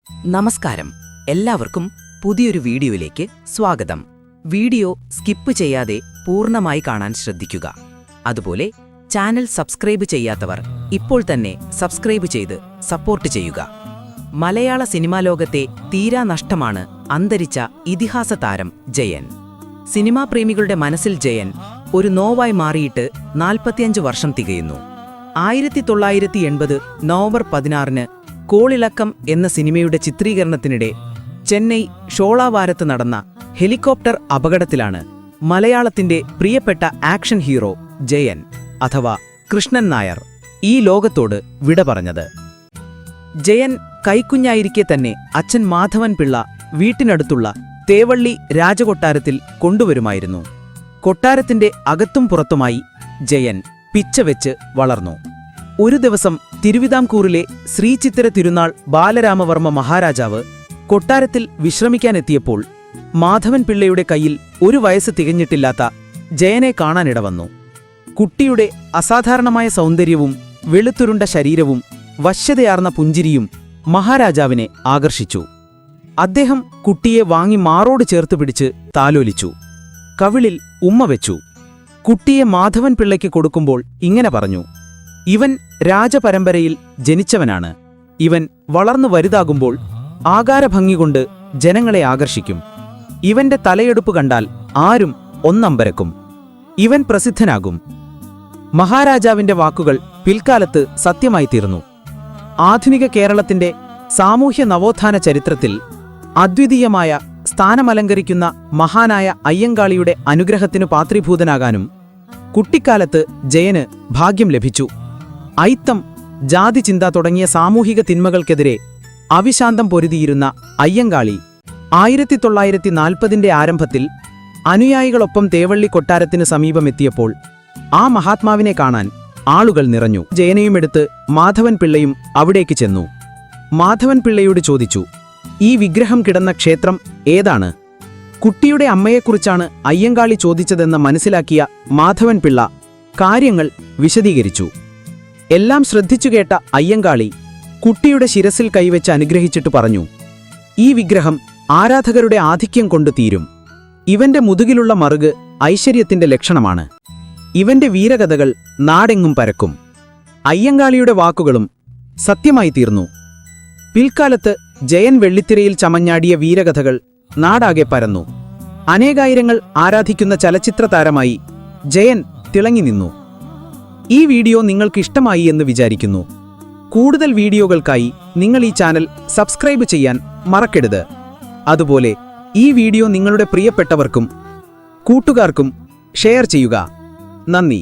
നമസ്കാരം, എല്ലാവർക്കും പുതിയൊരു വീഡിയോയിലേക്ക് സ്വാഗതം. വീഡിയോ സ്കിപ്പ് ചെയ്യാതെ പൂർണ്ണമായി കാണാൻ ശ്രദ്ധിക്കുക. അതുപോലെ ചാനൽ സബ്സ്ക്രൈബ് ചെയ്യാത്തവർ ഇപ്പോൾ തന്നെ സബ്സ്ക്രൈബ് ചെയ്ത് സപ്പോർട്ട് ചെയ്യുക. മലയാള സിനിമാ ലോകത്തെ തീരാ നഷ്ടമാണ് അന്തരിച്ച ഇതിഹാസ താരം ജയൻ. സിനിമാ പ്രേമികളുടെ മനസ്സിൽ ജയൻ ഒരു നോവായി മാറിയിട്ട് 45 വർഷം തികയുന്നു. 1980 നവംബർ 16 കോളിളക്കം എന്ന സിനിമയുടെ ചിത്രീകരണത്തിനിടെ ചെന്നൈ ഷോളാവാരത്ത് നടന്ന ഹെലികോപ്റ്റർ അപകടത്തിലാണ് മലയാളത്തിന്റെ പ്രിയപ്പെട്ട ആക്ഷൻ ഹീറോ ജയൻ അഥവാ കൃഷ്ണൻ നായർ ഈ ലോകത്തോട് വിട പറഞ്ഞത്. ജയൻ കൈക്കുഞ്ഞായിരിക്കെ തന്നെ അച്ഛൻ മാധവൻ പിള്ള വീട്ടിനടുത്തുള്ള തേവള്ളി രാജകൊട്ടാരത്തിൽ കൊണ്ടുവരുമായിരുന്നു. കൊട്ടാരത്തിന്റെ അകത്തും പുറത്തുമായി ജയൻ പിച്ചവെച്ച് വളർന്നു. ഒരു ദിവസം തിരുവിതാംകൂറിലെ ശ്രീചിത്തിര തിരുനാൾ ബാലരാമവർമ്മ മഹാരാജാവ് കൊട്ടാരത്തിൽ വിശ്രമിക്കാനെത്തിയപ്പോൾ മാധവൻ പിള്ളയുടെ കയ്യിൽ 1 വയസ്സ് തികഞ്ഞിട്ടില്ലാത്ത ജയനെ കാണാനിടവന്നു. കുട്ടിയുടെ അസാധാരണമായ സൗന്ദര്യവും വെളുത്തുരുണ്ട ശരീരവും വശ്യതയാർന്ന പുഞ്ചിരിയും മഹാരാജാവിനെ ആകർഷിച്ചു. അദ്ദേഹം കുട്ടിയെ വാങ്ങി മാറോട് ചേർത്ത് പിടിച്ച് താലോലിച്ചു. കവിളിൽ ഉമ്മ വെച്ചു. കുട്ടിയെ മാധവൻ പിള്ളയ്ക്ക് കൊടുക്കുമ്പോൾ ഇങ്ങനെ പറഞ്ഞു: ഇവൻ രാജപരമ്പരയിൽ ജനിച്ചവനാണ്. ഇവൻ വളർന്നു വലുതാകുമ്പോൾ ആകാരഭംഗി കൊണ്ട് ജനങ്ങളെ ആകർഷിക്കും. ഇവന്റെ തലയെടുപ്പ് കണ്ടാൽ ആരും ഒന്നമ്പരക്കും. ഇവൻ പ്രസിദ്ധനാകും. മഹാരാജാവിന്റെ വാക്കുകൾ പിൽക്കാലത്ത് സത്യമായി തീർന്നു. ആധുനിക കേരളത്തിന്റെ സാമൂഹ്യ നവോത്ഥാന ചരിത്രത്തിൽ അദ്വിതീയമായ സ്ഥാനമലങ്കരിക്കുന്ന മഹാനായ അയ്യങ്കാളിയുടെ അനുഗ്രഹത്തിനു പാത്രീഭൂതനാകാനും കുട്ടിക്കാലത്ത് ജയന് ഭാഗ്യം ലഭിച്ചു. ഐത്തം, ജാതിചിന്ത തുടങ്ങിയ സാമൂഹിക തിന്മകൾക്കെതിരെ അവിശാന്തം പൊരുതിയിരുന്ന അയ്യങ്കാളി 1940 ആരംഭത്തിൽ അനുയായികളൊപ്പം തേവള്ളി കൊട്ടാരത്തിന് സമീപമെത്തിയപ്പോൾ ആ മഹാത്മാവിനെ കാണാൻ ആളുകൾ നിറഞ്ഞു. ജയനെയുമെടുത്ത് മാധവൻ പിള്ളയും അവിടേക്ക് ചെന്നു. മാധവൻ പിള്ളയോട് ചോദിച്ചു: ഈ വിഗ്രഹം കിടന്ന ക്ഷേത്രം ഏതാണ്? കുട്ടിയുടെ അമ്മയെക്കുറിച്ചാണ് അയ്യങ്കാളി ചോദിച്ചതെന്ന് മനസ്സിലാക്കിയ മാധവൻ പിള്ള കാര്യങ്ങൾ വിശദീകരിച്ചു. എല്ലാം ശ്രദ്ധിച്ചുകേട്ട അയ്യങ്കാളി കുട്ടിയുടെ ശിരസിൽ കൈവച്ച് അനുഗ്രഹിച്ചിട്ട് പറഞ്ഞു: ഈ വിഗ്രഹം ആരാധകരുടെ ആധിക്യം കൊണ്ട് തീരും. ഇവന്റെ മുതുകിലുള്ള മറുക് ഐശ്വര്യത്തിന്റെ ലക്ഷണമാണ്. ഇവന്റെ വീരകഥകൾ നാടെങ്ങും പരക്കും. അയ്യങ്കാളിയുടെ വാക്കുകളും സത്യമായി തീർന്നു. പിൽക്കാലത്ത് ജയൻ വെള്ളിത്തിരയിൽ ചമഞ്ഞാടിയ വീരകഥകൾ നാടാകെ പരന്നു. അനേകായിരങ്ങൾ ആരാധിക്കുന്ന ചലച്ചിത്ര താരമായി ജയൻ തിളങ്ങി നിന്നു. ഈ വീഡിയോ നിങ്ങൾക്ക് ഇഷ്ടമായി എന്ന് വിചാരിക്കുന്നു. കൂടുതൽ വീഡിയോകൾക്കായി നിങ്ങൾ ഈ ചാനൽ സബ്സ്ക്രൈബ് ചെയ്യാൻ മറക്കരുത്. അതുപോലെ ഈ വീഡിയോ നിങ്ങളുടെ പ്രിയപ്പെട്ടവർക്കും കൂട്ടുകാർക്കും ഷെയർ ചെയ്യുക. നന്ദി.